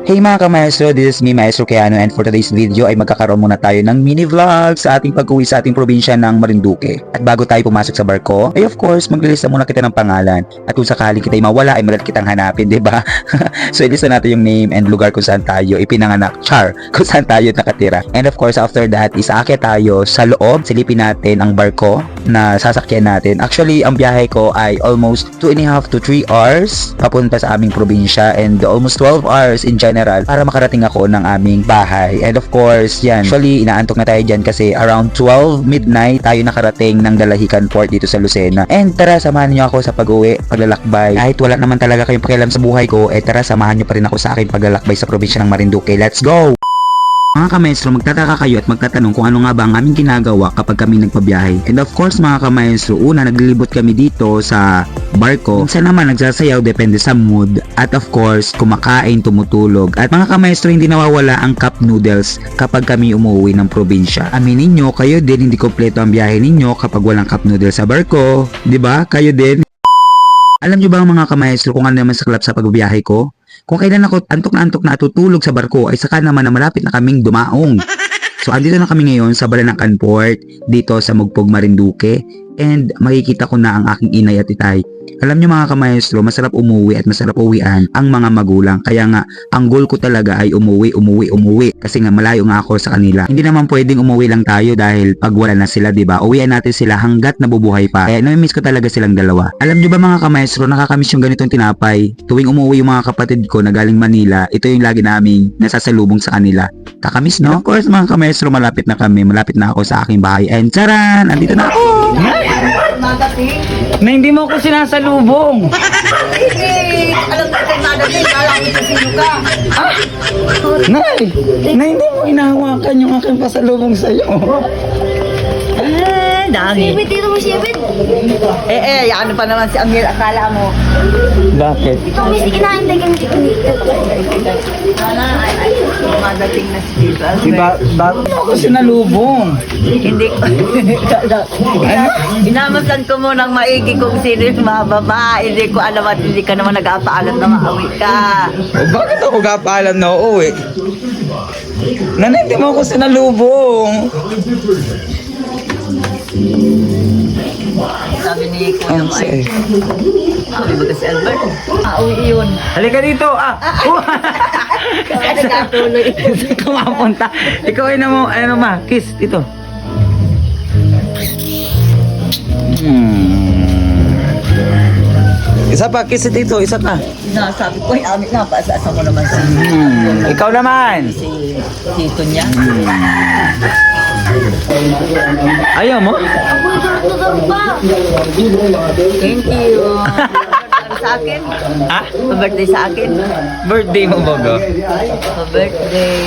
Hey mga ka-maestro, this is me, Maestro Keanu, and for today's video ay magkakaroon muna tayo ng mini vlog sa ating pag-uwi sa ating probinsya ng Marinduque. At bago tayo pumasok sa barko, ay of course, maglilista muna kita ng pangalan. At kung sakaling kita'y mawala, ay madali kitang hanapin, di ba? So ilista natin yung name and lugar kung saan tayo ipinanganak, kung saan tayo nakatira. And of course, after that, isaakit tayo sa loob, silipin natin ang barko na sasakyan natin. Actually, ang biyahe ko ay almost 2.5 to 3 hours papunta sa aming probinsya and almost 12 hours in general para makarating ako ng aming bahay. And of course, yan. Actually, inaantok na tayo dyan kasi around 12 midnight tayo nakarating ng Dalahican Port dito sa Lucena. And tara, samahan niyo ako sa pag-uwi, paglalakbay. Kahit wala naman talaga kayong pakialam sa buhay ko, tara, samahan niyo pa rin ako sa aking paglalakbay sa probinsya ng Marinduque. Let's go! Mga ka-maestro, magtataka kayo at magtatanong kung ano nga ba ang aming ginagawa kapag kami nagpabiyahe. And of course mga ka-maestro, una naglilibot kami dito sa barko. Minsan naman nagsasayaw, depende sa mood. At of course, kumakain, tumutulog. At mga ka-maestro, hindi nawawala ang cup noodles kapag kami umuwi ng probinsya. Aminin nyo, kayo din hindi kompleto ang biyahe ninyo kapag walang cup noodles sa barko. 'Di ba? Kayo din. Alam nyo ba mga ka-maestro kung ano naman saklap sa pagbiyahe ko? Kung kailan ako antok na natutulog sa barko ay saka naman na malapit na kaming dumaong. So andito na kami ngayon sa Balanacan Port dito sa Mugpog, Marinduque and makikita ko na ang aking inay at itay. Alam nyo mga ka-maestro, masarap umuwi at masarap uwian ang mga magulang. Kaya nga, ang goal ko talaga ay umuwi. Kasi nga malayo nga ako sa kanila. Hindi naman pwedeng umuwi lang tayo dahil pag wala na sila, diba? Uwian natin sila hanggat nabubuhay pa. Kaya namimiss ko talaga silang dalawa. Alam nyo ba mga ka-maestro, nakakamiss yung ganitong tinapay. Tuwing umuwi yung mga kapatid ko na galing Manila, ito yung lagi naming nasasalubong sa kanila. Kakamiss, no? And of course mga ka-maestro, malapit na kami. Malapit na ako sa aking bahay. And charan! Andito na ako! Na hindi mo ako sinasalubong. Alam ko kay Madating, lalaki sa sino ka. Nay, na hindi mo inahawakan yung aking pasalubong sa'yo. Dami. Sipit, dito mo sipit. Ano pa naman si Angel, akala mo. Bakit? Sige na, hindi kami Madating na si Tita. Diba, bakit mo ako sinalubong? Hindi ko. Inamasan ko mo ng maigi kung sino yung mababa. Hindi ko alam at hindi ka naman nag-apaalam na maawi ka. O, bakit ako kapaalam na uuwi? Nanay, hindi mo ako sinalubong. Sabi ni Kuya mo ay, Say. sabi ba si Albert? Uwi yun. Halika dito, Kasi nagkatuloy. Kumapunta. Ikaw ay kiss dito. Isa pa, kiss dito, isa pa. Sabi ko, amit na, paasasa mo naman si Ikaw naman. tito niya. Ayaw mo? Thank you. Sa akin? Pa-birthday sa akin? Birthday mo ba? Pa-birthday.